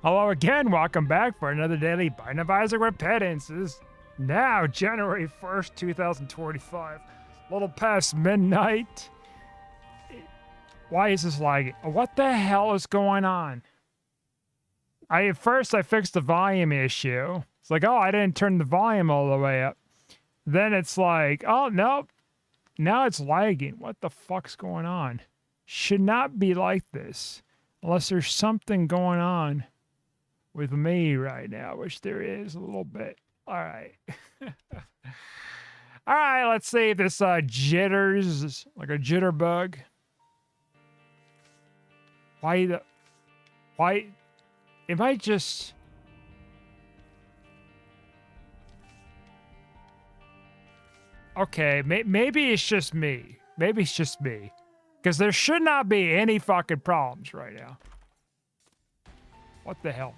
Hello again, welcome back for another daily Binding of Isaac Repentance. This is now January 1st, 2025. A little past midnight. Why is this lagging? What the hell is going on? At first I fixed the volume issue. It's like, oh, I didn't turn the volume all the way up. Then it's like, oh, nope. Now it's lagging. What the fuck's going on? Should not be like this. Unless there's something going on with me right now, which there is a little bit. All right. All right, let's see if this jitters, like a jitterbug. Why, it might just... Okay, maybe it's just me. Maybe it's just me. Because there should not be any fucking problems right now. What the hell?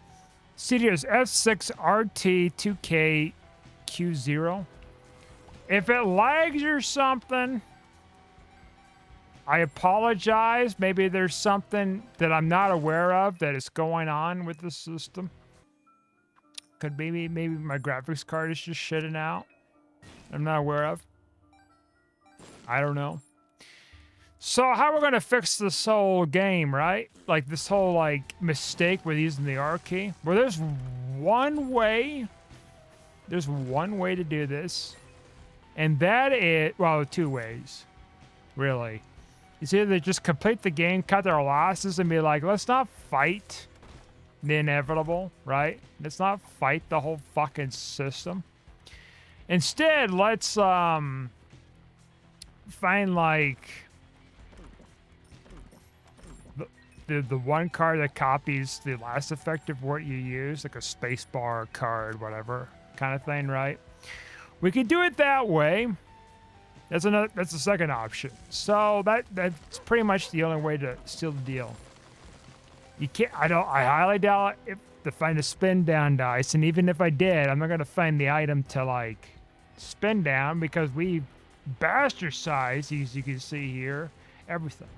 Studios F6RT2KQ0. If it lags or something, I apologize. Maybe there's something that I'm not aware of that is going on with the system. Could maybe my graphics card is just shitting out. I'm not aware of. I don't know. So how we're gonna fix this whole game, right? Like this whole like mistake with using the R key. Well, there's one way. There's one way to do this, and that is, well, two ways, really. It's either just complete the game, cut their losses, and be like, let's not fight the inevitable, right? Let's not fight the whole fucking system. Instead, let's find like the one card that copies the last effective word you use, like a spacebar card, whatever kind of thing, right? We could do it that way. That's the second option. So that's pretty much the only way to seal the deal. You can't. I highly doubt if to find a spin down dice, and even if I did, I'm not gonna find the item to like spin down because we bastardized, as you can see here, everything.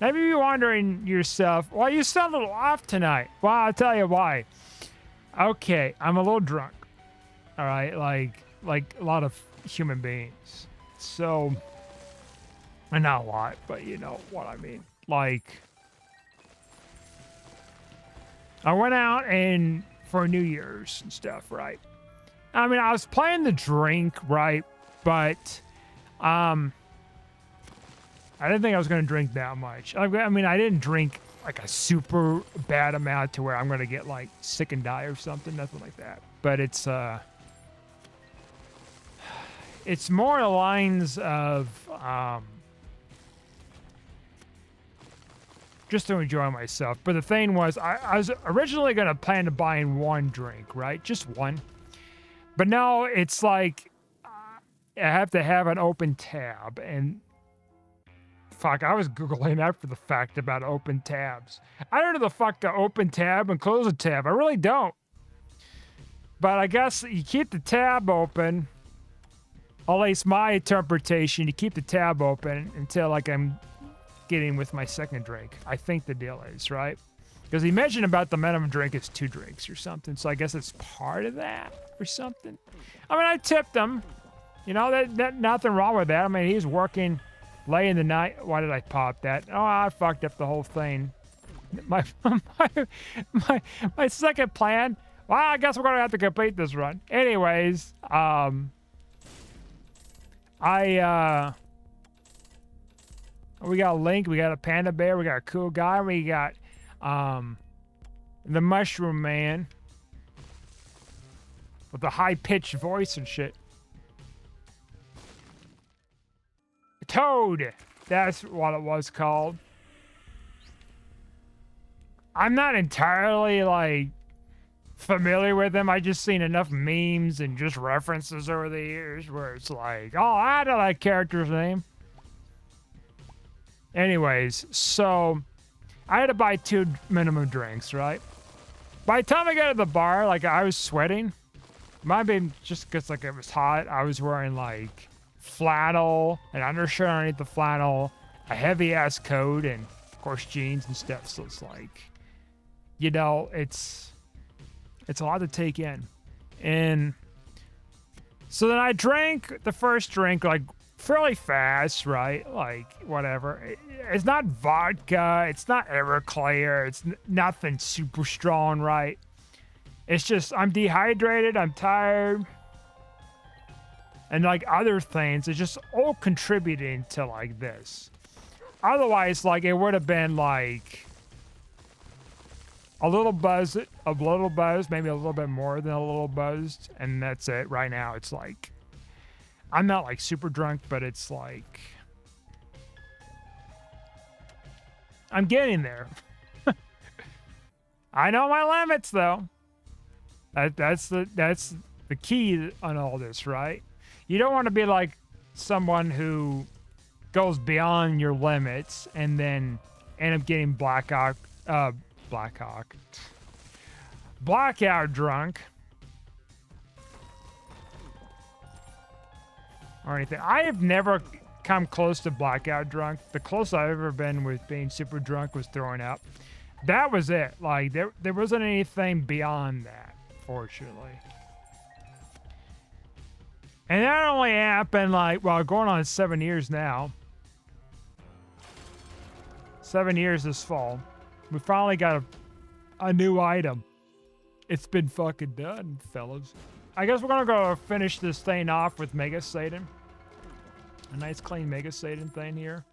Now, maybe you're wondering yourself, well, you sound a little off tonight. Well, I'll tell you why. Okay, I'm a little drunk. All right, like a lot of human beings. So, and not a lot, but you know what I mean. Like, I went out and for New Year's and stuff, right? I mean, I was planning to drink, right? But, I didn't think I was going to drink that much. I mean, I didn't drink like a super bad amount to where I'm going to get like sick and die or something, nothing like that. But it's more the lines of just to enjoy myself. But the thing was, I was originally going to plan to buy in one drink, right? Just one. But now it's like I have to have an open tab, and fuck, I was Googling after the fact about open tabs. I don't know the fuck to open tab and close a tab. I really don't. But I guess you keep the tab open, at least my interpretation, you keep the tab open until like I'm getting with my second drink. I think the deal is, right? Because he mentioned about the minimum drink is 2 drinks or something. So I guess it's part of that or something. I mean, I tipped him. You know, that nothing wrong with that. I mean, he's working late in the night. Why did I pop that? Oh, I fucked up the whole thing. My second plan. Well, I guess we're gonna have to complete this run. Anyways, we got Link, we got a panda bear, we got a cool guy, we got the mushroom man with the high-pitched voice and shit. Toad, that's what it was called. I'm not entirely like familiar with him. I just seen enough memes and just references over the years where it's like, oh, I know that character's name. Anyways, so I had to buy 2 minimum drinks, right? By the time I got to the bar, like I was sweating. Might have been just because like it was hot. I was wearing like flannel, an undershirt underneath the flannel, a heavy ass coat, and of course jeans and stuff. So it's like you know, it's a lot to take in. And so then I drank the first drink like fairly fast, right? Like whatever. It's not vodka. It's not Everclear. It's nothing super strong, right? It's just I'm dehydrated. I'm tired. And like other things, it's just all contributing to like this. Otherwise, like it would have been like a little buzz, maybe a little bit more than a little buzzed, and that's it. Right now, it's like I'm not like super drunk, but it's like I'm getting there. I know my limits though. That's the key on all this, right? You don't want to be like someone who goes beyond your limits and then end up getting blackout drunk or anything. I have never come close to blackout drunk. The closest I've ever been with being super drunk was throwing up. That was it. Like there wasn't anything beyond that, fortunately. And that only happened like, well, going on 7 years now. 7 years this fall. We finally got a new item. It's been fucking done, fellas. I guess we're gonna go finish this thing off with Mega Satan. A nice clean Mega Satan thing here.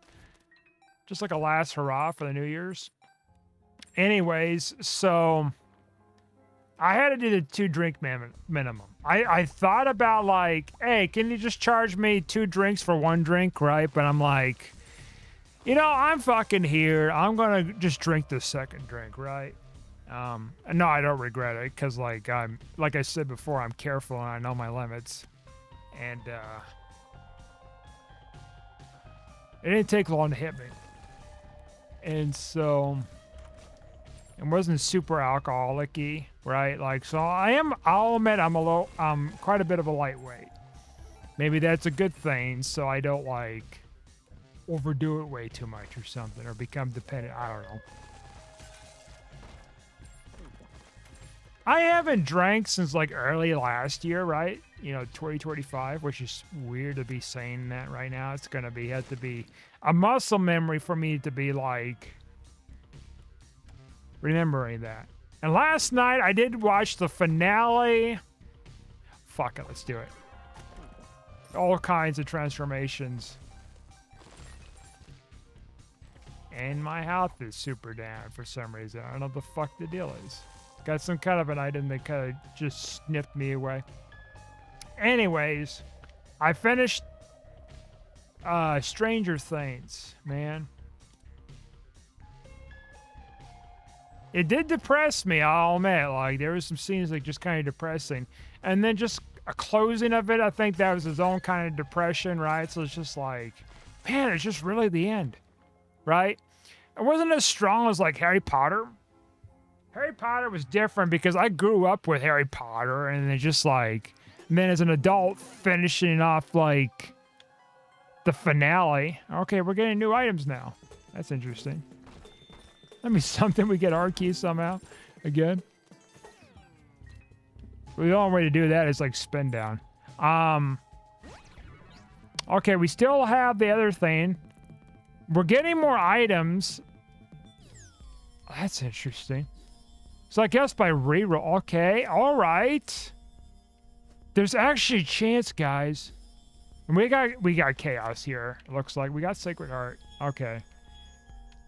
Just like a last hurrah for the New Year's. Anyways, so I had to do the 2 drink minimum. I thought about like, hey, can you just charge me 2 drinks for 1 drink, right? But I'm like, you know, I'm fucking here. I'm gonna just drink the second drink, right? And no, I don't regret it because like I said before, I'm careful and I know my limits. And it didn't take long to hit me. And so it wasn't super alcoholic-y, right? Like, so I'll admit I'm quite a bit of a lightweight. Maybe that's a good thing, so I don't like overdo it way too much or something, or become dependent. I don't know. I haven't drank since like early last year, right? You know, 2025, which is weird to be saying that right now. It's gonna have to be a muscle memory for me to be like remembering that. And last night I did watch the finale. Fuck it, let's do it. All kinds of transformations. And my health is super down for some reason. I don't know what the fuck the deal is. Got some kind of an item that kind of just snipped me away. Anyways, I finished Stranger Things, man. It did depress me, I'll admit. Like, there was some scenes like just kind of depressing. And then just a closing of it, I think that was his own kind of depression, right? So it's just like, man, it's just really the end, right? It wasn't as strong as like Harry Potter. Harry Potter was different because I grew up with Harry Potter, and it's just like, and then as an adult finishing off like the finale. Okay, we're getting new items now. That's interesting. That means something. We get our keys somehow again. The only way to do that is like spin down. Okay, we still have the other thing. We're getting more items. That's interesting. So I guess by reroll. Okay, all right. There's actually a chance, guys. And we got chaos here. It looks like we got Sacred Heart. Okay.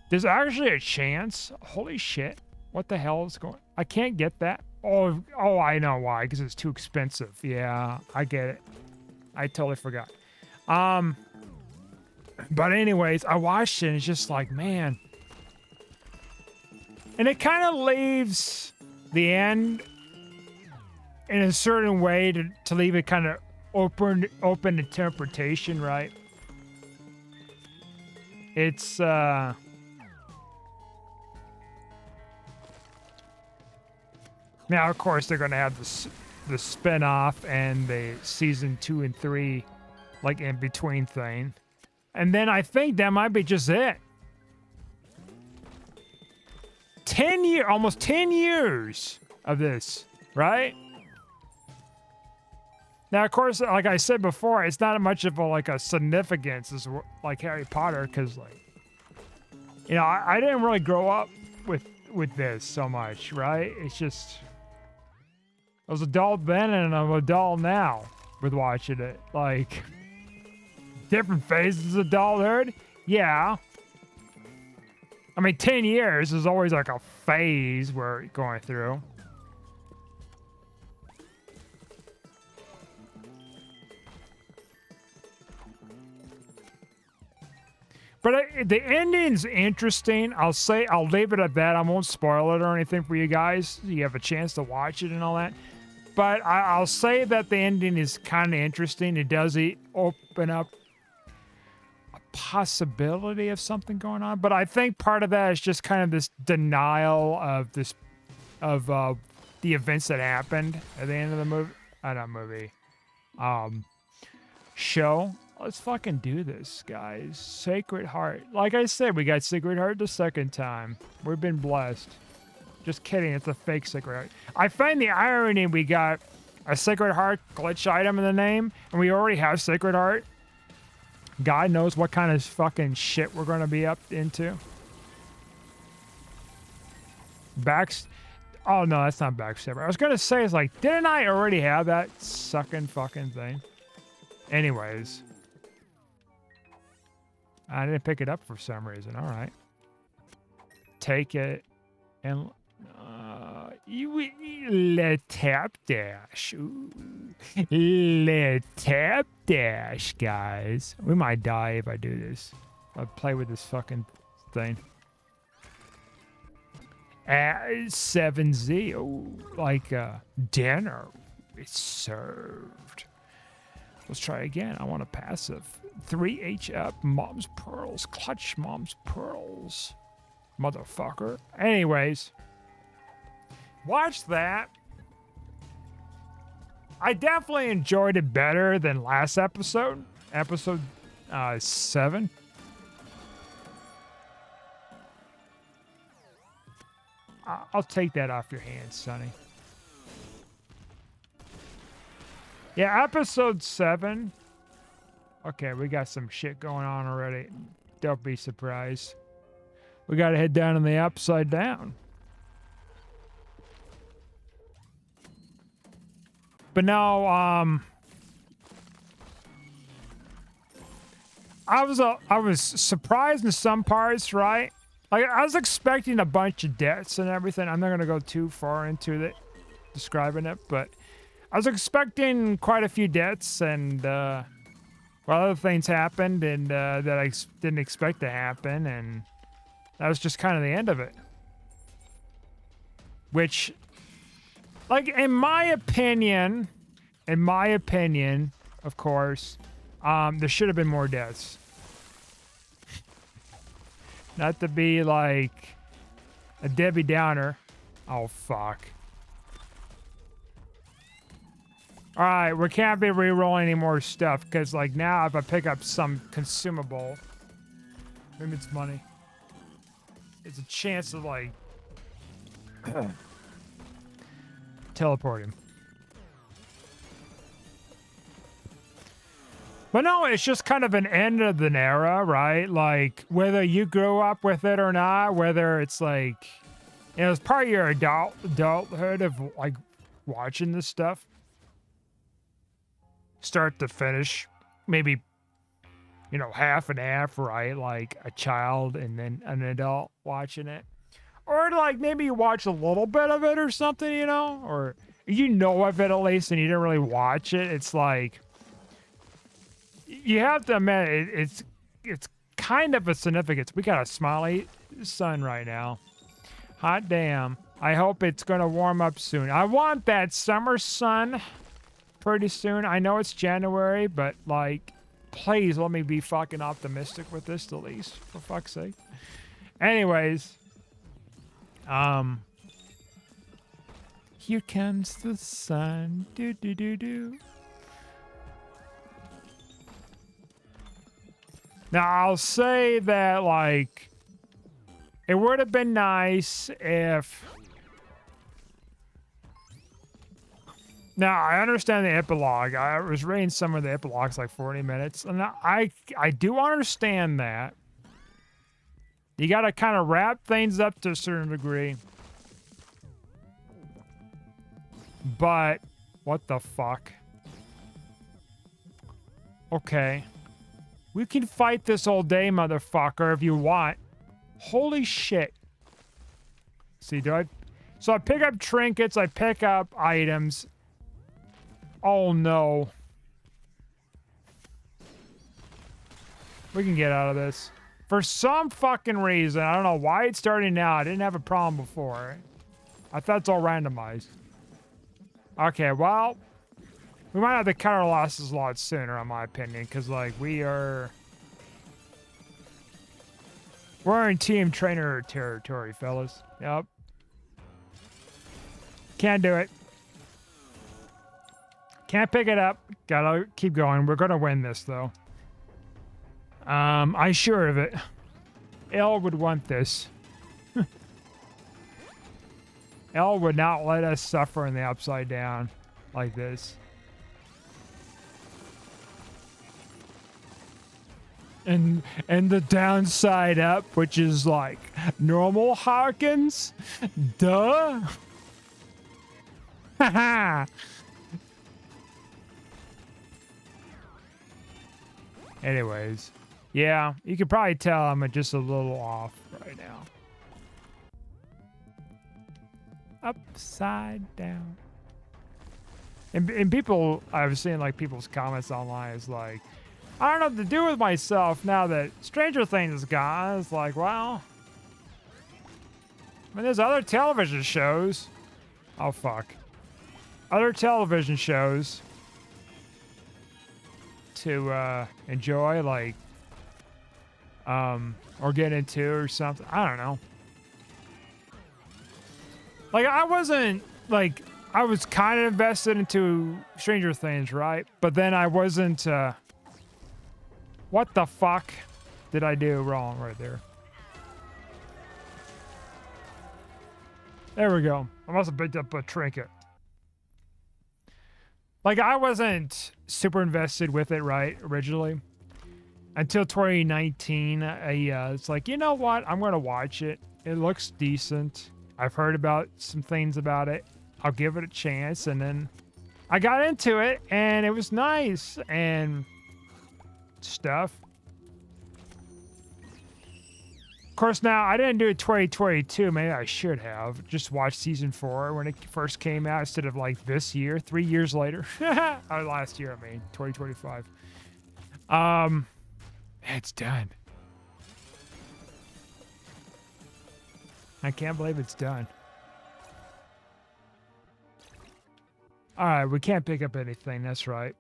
There's actually a chance. Holy shit! What the hell is going? I can't get that. Oh, I know why. Because it's too expensive. Yeah, I get it. I totally forgot. But anyways, I watched it and it's just like, man. And it kind of leaves the end in a certain way to leave it kind of open interpretation, right? It's now of course they're gonna have the spin-off and the season 2 and 3 like in between thing. And then I think that might be just it. almost 10 years of this, right? Now, of course, like I said before, it's not much of a significance as like Harry Potter, because like, you know, I didn't really grow up with this so much, right? It's just I was adult then and I'm adult now with watching it. Like different phases of adulthood, yeah. I mean, 10 years is always like a phase we're going through. But the ending's interesting. I'll leave it at that. I won't spoil it or anything for you guys. You have a chance to watch it and all that. But I'll say that the ending is kind of interesting. It does open up a possibility of something going on. But I think part of that is just kind of this denial of the events that happened at the end of the movie. Not movie. Show. Let's fucking do this, guys. Sacred Heart. Like I said, we got Sacred Heart the second time. We've been blessed. Just kidding, it's a fake Sacred Heart. I find the irony we got a Sacred Heart glitch item in the name, and we already have Sacred Heart. God knows what kind of fucking shit we're gonna be up into. Oh no, that's not Backstabber. I was gonna say, it's like, didn't I already have that sucking fucking thing? Anyways. I didn't pick it up for some reason. All right. Take it and let tap dash. Ooh. Let tap dash, guys. We might die if I do this. I play with this fucking thing. 7Z. Oh, like dinner is served. Let's try again. I want a passive. 3H up. Mom's pearls. Clutch mom's pearls. Motherfucker. Anyways. Watch that. I definitely enjoyed it better than last episode. Episode 7. I'll take that off your hands, Sonny. Yeah, episode 7. Okay, we got some shit going on already. Don't be surprised. We gotta head down in the upside down. But no, I was surprised in some parts, right? Like I was expecting a bunch of deaths and everything. I'm not gonna go too far into it, describing it, but I was expecting quite a few deaths, and other things happened, and that I didn't expect to happen, and that was just kind of the end of it. Which, like, in my opinion, of course, there should have been more deaths. Not to be like a Debbie Downer. Oh, fuck. All right, we can't be re-rolling any more stuff, because, like, now if I pick up some consumable, maybe it's money, it's a chance of, like, teleporting. But no, it's just kind of an end of an era, right? Like, whether you grew up with it or not, whether it's like, you know, it's part of your adulthood of, like, watching this stuff. Start to finish, maybe, you know, half and half, right? Like a child and then an adult watching it. Or like maybe you watch a little bit of it or something, you know? Or you know of it at least and you didn't really watch it. It's like, you have to admit, it's kind of a significance. We got a smiley sun right now. Hot damn. I hope it's going to warm up soon. I want that summer sun pretty soon. I know it's January, but like, please let me be fucking optimistic with this at least, for fuck's sake. Anyways, here comes the sun. Do do do do. Now I'll say that, like, It would have been nice if... Now, I understand the epilogue. I was reading some of the epilogues, like 40 minutes. And I do understand that. You got to kind of wrap things up to a certain degree. But, what the fuck? Okay. We can fight this all day, motherfucker, if you want. Holy shit. See, so I pick up trinkets, I pick up items. Oh no. We can get out of this. For some fucking reason, I don't know why it's starting now. I didn't have a problem before. I thought it's all randomized. Okay, well, we might have to cut our losses a lot sooner, in my opinion, because, like, we're in team trainer territory, fellas. Yep. Can't do it. Can't pick it up. Gotta keep going. We're gonna win this, though. I'm sure of it. Elle would want this. Elle would not let us suffer in the upside down like this. And the downside up, which is like normal Hawkins? Duh. Haha. Anyways, yeah, you could probably tell I'm just a little off right now. Upside down. And people, I've seen like people's comments online is like, I don't know what to do with myself now that Stranger Things is gone. It's like, well, I mean, there's other television shows. Oh, fuck. Other television shows to enjoy, like, or get into or something. I don't know. Like, I wasn't, like, I was kind of invested into Stranger Things, right? But then I wasn't, what the fuck did I do wrong right there? There we go. I must have picked up a trinket. Like, I wasn't super invested with it, right, originally. Until 2019, it's like, you know what? I'm going to watch it. It looks decent. I've heard about some things about it. I'll give it a chance. And then I got into it, and it was nice and stuff. Of course, now, I didn't do it 2022. Maybe I should have. Just watched season 4 when it first came out instead of, like, this year, 3 years later. Or last year, I mean, 2025. It's done. I can't believe it's done. All right, we can't pick up anything. That's right.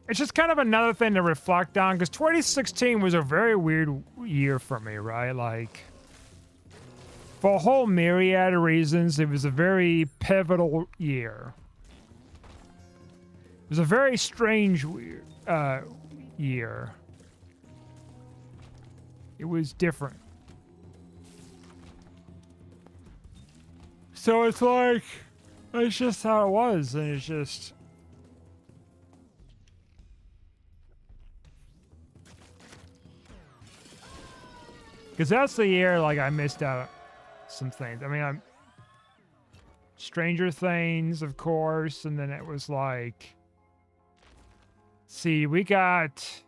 It's just kind of another thing to reflect on, because 2016 was a very weird year for me, right? Like, for a whole myriad of reasons, it was a very pivotal year. It was a very strange year. It was different. So it's like, it's just how it was, and it's just... Because that's the year, like, I missed out some things. I mean, Stranger Things, of course, and then it was like... See, we got...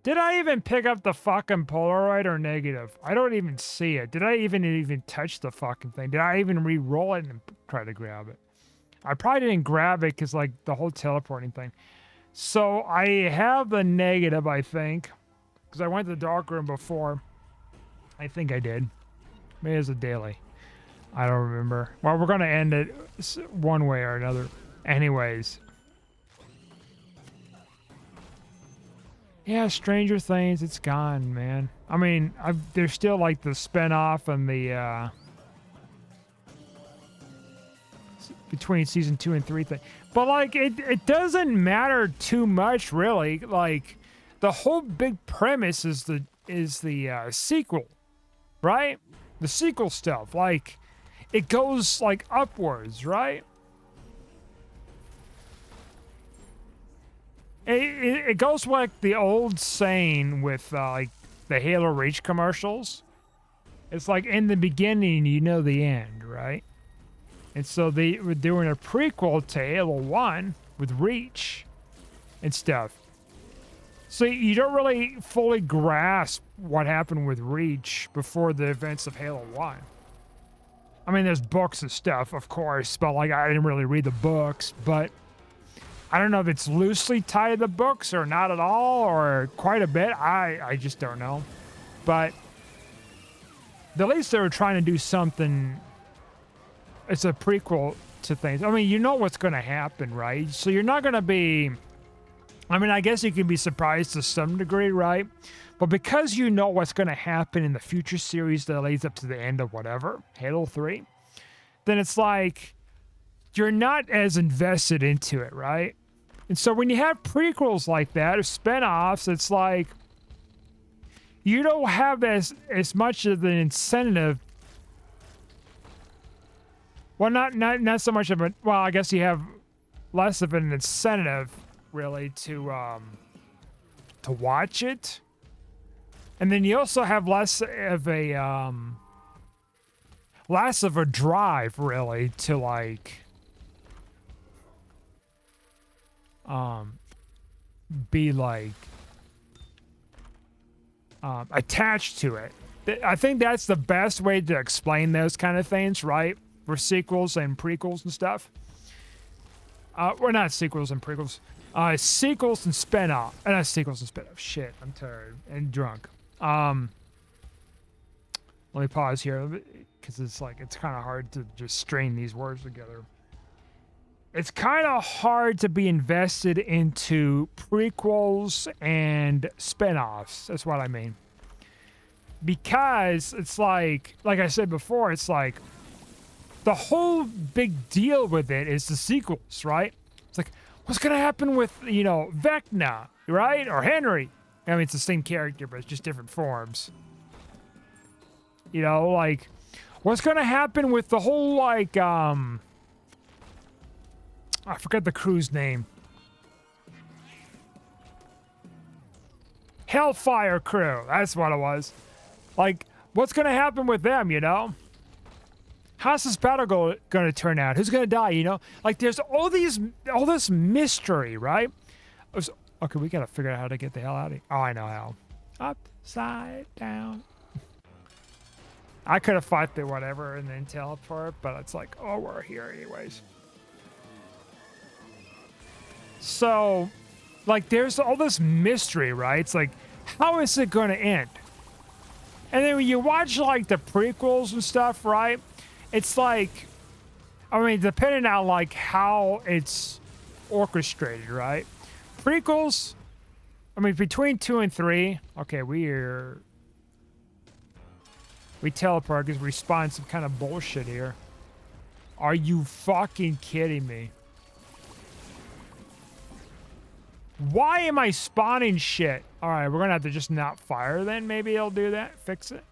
Did I even pick up the fucking Polaroid or negative? I don't even see it. Did I even touch the fucking thing? Did I even re-roll it and try to grab it? I probably didn't grab it because, like, the whole teleporting thing. So I have the negative, I think. Because I went to the dark room before. I think I did. Maybe it's a daily. I don't remember. Well, we're going to end it one way or another. Anyways. Yeah, Stranger Things, it's gone, man. I mean, there's still, like, the spinoff and the between season 2 and 3 thing. But like it doesn't matter too much really. Like the whole big premise is the sequel, right? The sequel stuff. Like it goes like upwards, right? It goes like the old saying with like the Halo Reach commercials. It's like in the beginning, you know the end, right? And so they were doing a prequel to Halo 1 with Reach and stuff. So you don't really fully grasp what happened with Reach before the events of Halo 1. I mean, there's books and stuff, of course, but like I didn't really read the books, but I don't know if it's loosely tied to the books or not at all or quite a bit. I just don't know. But at least they were trying to do something. It's a prequel to things. I mean, you know what's going to happen, right? So you're not going to be... I mean, I guess you can be surprised to some degree, right? But because you know what's going to happen in the future series that leads up to the end of whatever, Halo 3, then it's like you're not as invested into it, right? And so when you have prequels like that or spinoffs, it's like you don't have as much of an incentive. Well, not so much of a... Well, I guess you have less of an incentive, really, to watch it. And then you also have less of a drive, really, to, like... be, like... attached to it. I think that's the best way to explain those kind of things, right? For sequels and prequels and stuff. Or not sequels and prequels. Sequels and spin-off. Not sequels and spin-off. Shit, I'm tired and drunk. Let me pause here because it's kind of hard to just strain these words together. It's kind of hard to be invested into prequels and spin-offs. That's what I mean. Because it's like I said before, it's like the whole big deal with it is the sequels, right? It's like, what's going to happen with, Vecna, right? Or Henry. I mean, it's the same character, but it's just different forms. Like, what's going to happen with the whole, like, I forgot the crew's name. Hellfire crew. That's what it was. Like, what's going to happen with them, How's this battle going to turn out? Who's going to die, Like, there's all this mystery, right? Okay, we got to figure out how to get the hell out of here. Oh, I know how. Upside down. I could have fought the whatever and then teleport, but it's like, oh, we're here anyways. So, like, there's all this mystery, right? It's like, how is it going to end? And then when you watch, like, the prequels and stuff, right? It's like, I mean, depending on, like, how it's orchestrated, right? Prequels, I mean, between 2 and 3, okay, we teleport because we spawn some kind of bullshit here. Are you fucking kidding me? Why am I spawning shit? All right, we're going to have to just not fire then. Maybe it'll do that. Fix it.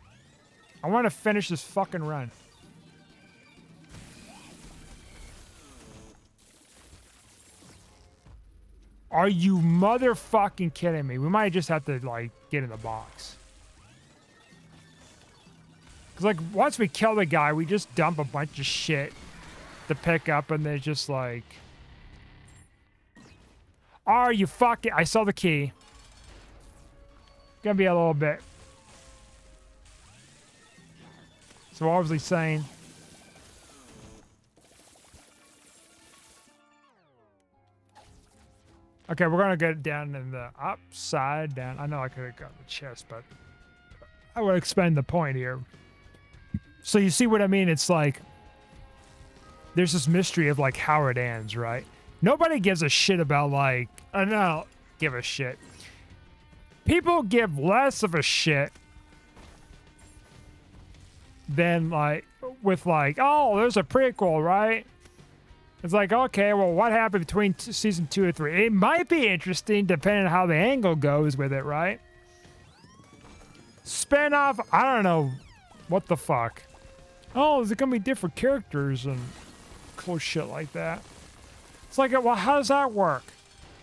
I want to finish this fucking run. Are you motherfucking kidding me? We might just have to, like, get in the box. Because, like, once we kill the guy, we just dump a bunch of shit to pick up, and they're just like... Are you fucking... I saw the key. Gonna be a little bit. So what was he saying? Okay, we're gonna get down in the upside down. I know I could have got the chest, but I would expand the point here. So you see what I mean? It's like there's this mystery of like how it ends, right? Nobody gives a shit about like I don't give a shit. People give less of a shit than like with like, oh, there's a prequel, right? It's like, okay, well, what happened between season 2 and 3? It might be interesting depending on how the angle goes with it, right? Spin-off, I don't know. What the fuck? Oh, is it gonna be different characters and cool shit like that? It's like, well, how does that work?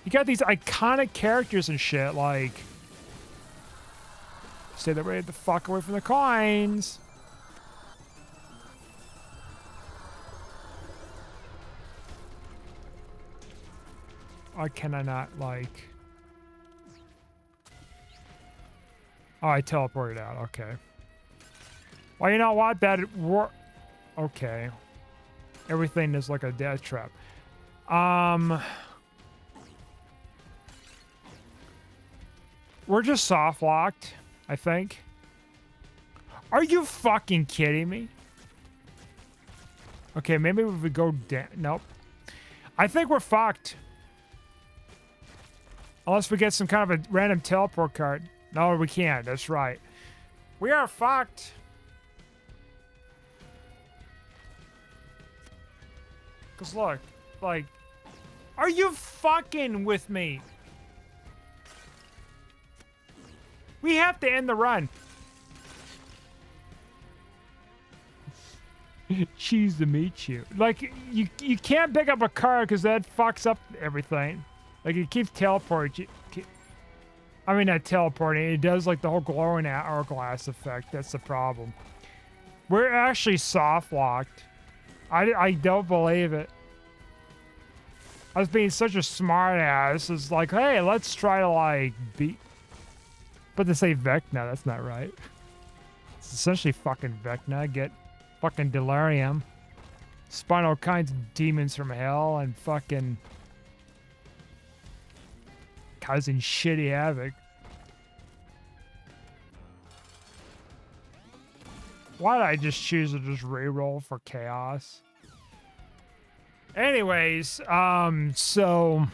You got these iconic characters and shit, like... Stay the fuck away from the coins. Why can I not, like... Oh, I teleported out. Okay. Well, you know what? Okay. Everything is like a death trap. We're just soft locked, I think. Are you fucking kidding me? Okay, maybe if we go down. Nope. I think we're fucked. Unless we get some kind of a random teleport card. No, we can't. That's right. We are fucked. Because look, like, are you fucking with me? We have to end the run. Choose to meet you. Like, you can't pick up a card because that fucks up everything. Like, it keeps teleporting. I mean, not teleporting. It does, like, the whole glowing hourglass effect. That's the problem. We're actually soft-locked. I don't believe it. I was being such a smart-ass. It's like, hey, let's try to, like, beat... But to say Vecna, that's not right. It's essentially fucking Vecna. Get fucking Delirium. Spawn all kinds of demons from hell and fucking... causing shitty havoc. Why did I just choose to just reroll for chaos? Anyways, so...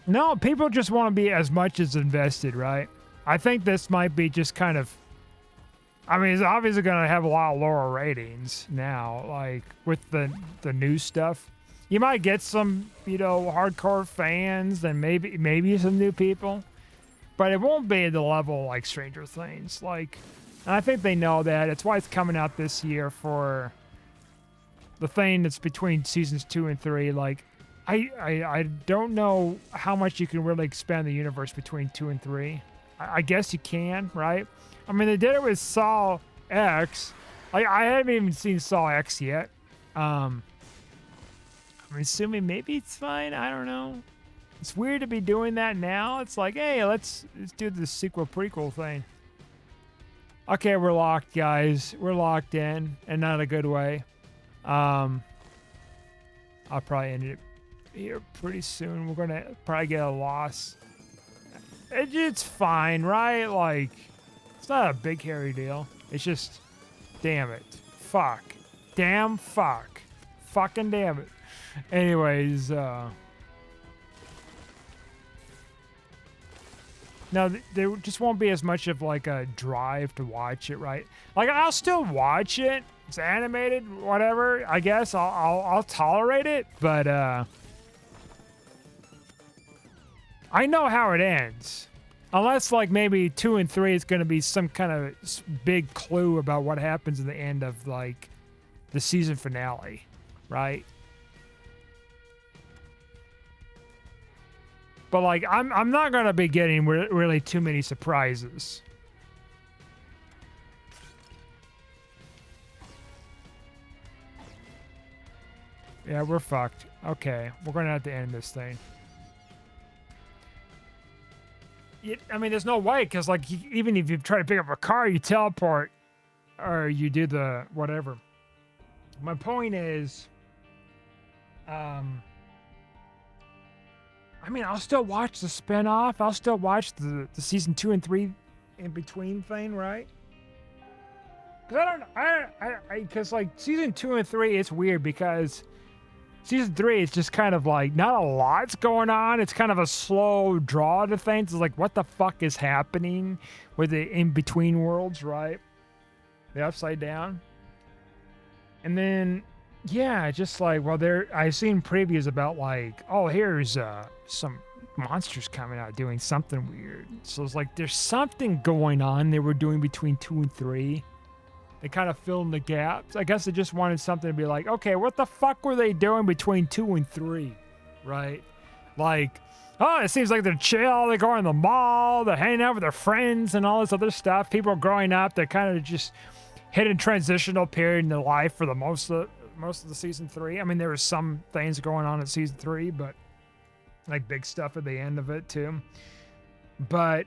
No, people just want to be as much as invested, right? I think this might be just kind of... I mean, it's obviously going to have a lot of lower ratings now, like, with the new stuff. You might get some, you know, hardcore fans and maybe some new people, but it won't be at the level like Stranger Things. Like, and I think they know that. It's why it's coming out this year for the thing that's between seasons 2 and 3. Like, I don't know how much you can really expand the universe between 2 and 3. I guess you can, right? I mean, they did it with Saw X. Like, I haven't even seen Saw X yet. I'm assuming maybe it's fine. I don't know. It's weird to be doing that now. It's like, hey, let's do the sequel prequel thing. Okay, we're locked, guys. We're locked in, and not a good way. I'll probably end it here pretty soon. We're gonna probably get a loss. It's fine, right? Like, it's not a big hairy deal. It's just, damn it, fuck, damn fuck, fucking damn it. Anyways, no, there just won't be as much of like a drive to watch it, right? Like, I'll still watch it. It's animated, whatever. I guess I'll tolerate it, but I know how it ends. Unless, like, maybe 2 and 3 is going to be some kind of big clue about what happens at the end of, like, the season finale, right? But, like, I'm not going to be getting really too many surprises. Yeah, we're fucked. Okay, we're going to have to end this thing. I mean, there's no way, because, like, even if you try to pick up a car, you teleport, or you do the whatever. My point is, I mean, I'll still watch the spinoff. I'll still watch the season 2 and 3 in between thing, right? Because like season 2 and 3, it's weird because season 3 is just kind of like not a lot's going on. It's kind of a slow draw to things. It's like, what the fuck is happening with the in between worlds, right? The upside down. And then Yeah, just like, well, I've seen previews about like, oh, here's some monsters coming out doing something weird. So it's like there's something going on they were doing between 2 and 3. They kind of filled in the gaps. I guess they just wanted something to be like, okay, what the fuck were they doing between 2 and 3? Right? Like, oh, it seems like they're chill. They go in the mall. They're hanging out with their friends and all this other stuff. People are growing up. They're kind of just hit a transitional period in their life for the most of the season 3. I mean, there was some things going on in season 3, but like big stuff at the end of it too. But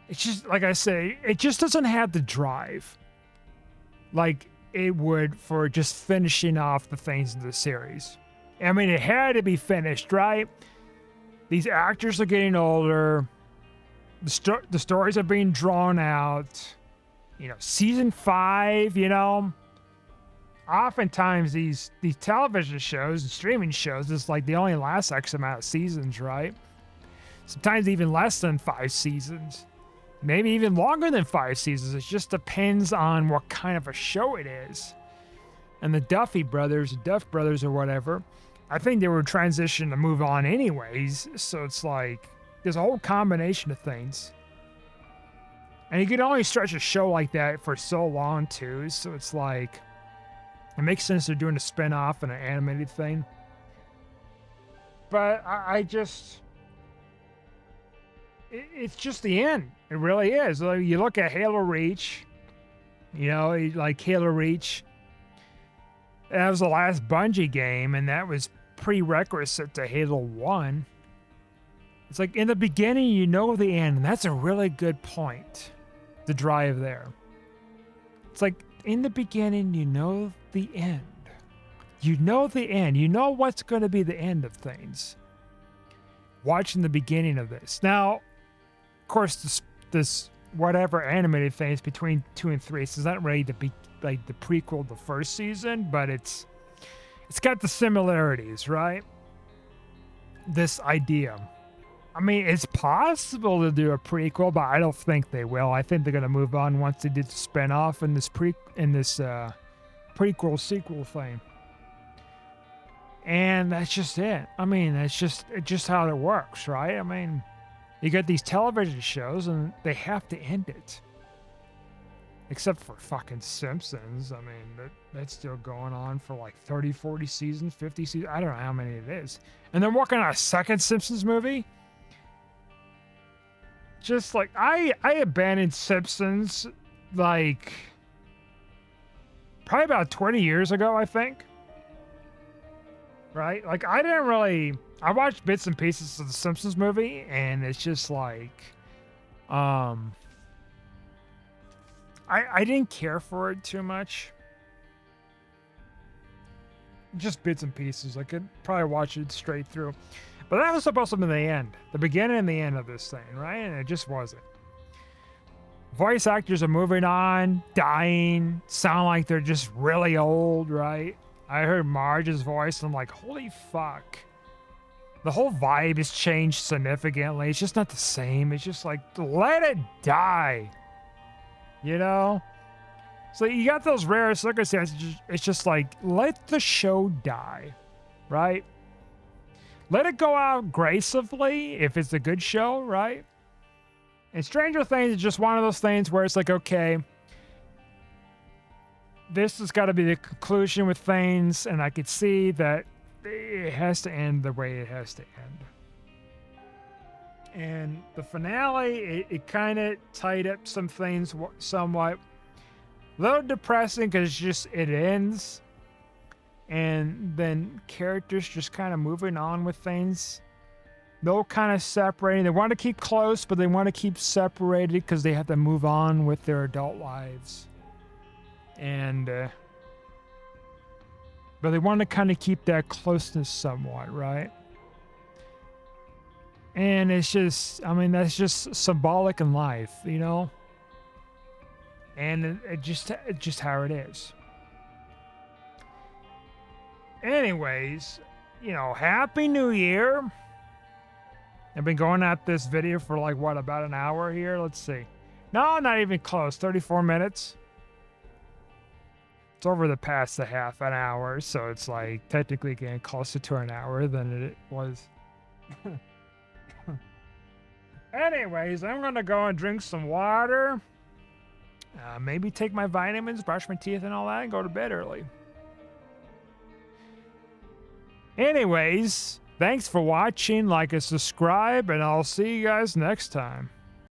it's just, like I say, it just doesn't have the drive like it would for just finishing off the things in the series. I mean, it had to be finished, right? These actors are getting older. The stories are being drawn out. You know, season 5, you know, oftentimes these television shows and streaming shows, it's like they only last X amount of seasons, right? Sometimes even less than 5 seasons. Maybe even longer than 5 seasons. It just depends on what kind of a show it is. And the Duff Brothers or whatever, I think they were transitioned to move on anyways. So it's like, there's a whole combination of things. And you can only stretch a show like that for so long too. So it's like, it makes sense they're doing a spin-off and an animated thing. But I just... It's just the end. It really is. Like, you look at Halo Reach, you know, like Halo Reach, that was the last Bungie game, and that was prerequisite to Halo 1. It's like, in the beginning, you know the end, and that's a really good point, the drive there. It's like, in the beginning, you know the end. You know the end. You know what's going to be the end of things. Watching the beginning of this. Now, of course, this whatever animated thing is between 2 and 3, so it's not ready to be like the prequel to the first season, but it's got the similarities, right? This idea. I mean, it's possible to do a prequel, but I don't think they will. I think they're gonna move on once they did the spinoff in this prequel sequel thing. And that's just it. I mean, it's just how it works, right? I mean, you get these television shows and they have to end it. Except for fucking Simpsons. I mean, that's still going on for like 30, 40 seasons, 50 seasons. I don't know how many it is. And they're working on a second Simpsons movie. Just like, I abandoned Simpsons like probably about 20 years ago, I think. Right? Like, I watched bits and pieces of the Simpsons movie, and it's just like, I didn't care for it too much. Just bits and pieces. I could probably watch it straight through. But that was supposed to be the end. The beginning and the end of this thing, right? And it just wasn't. Voice actors are moving on, dying, sound like they're just really old, right? I heard Marge's voice, and I'm like, holy fuck. The whole vibe has changed significantly. It's just not the same. It's just like, let it die. You know? So you got those rare circumstances. It's just like, let the show die. Right? Let it go out gracefully if it's a good show, right? And Stranger Things is just one of those things where it's like, okay, this has got to be the conclusion with things, and I could see that it has to end the way it has to end. And the finale, it kind of tied up some things somewhat. A little depressing because it ends, and then characters just kind of moving on with things. They'll kind of separating. They want to keep close, but they want to keep separated because they have to move on with their adult lives. And but they want to kind of keep that closeness somewhat, right? And it's just, I mean, that's just symbolic in life, you know? And it just how it is. Anyways, you know, Happy New Year. I've been going at this video for like, what, about an hour here? Let's see. No, not even close. 34 minutes. it's over the past a half an hour, so it's like technically getting closer to an hour than it was. Anyways, I'm gonna go and drink some water. Maybe take my vitamins, brush my teeth and all that, and go to bed early. Anyways, thanks for watching, like and subscribe, and I'll see you guys next time.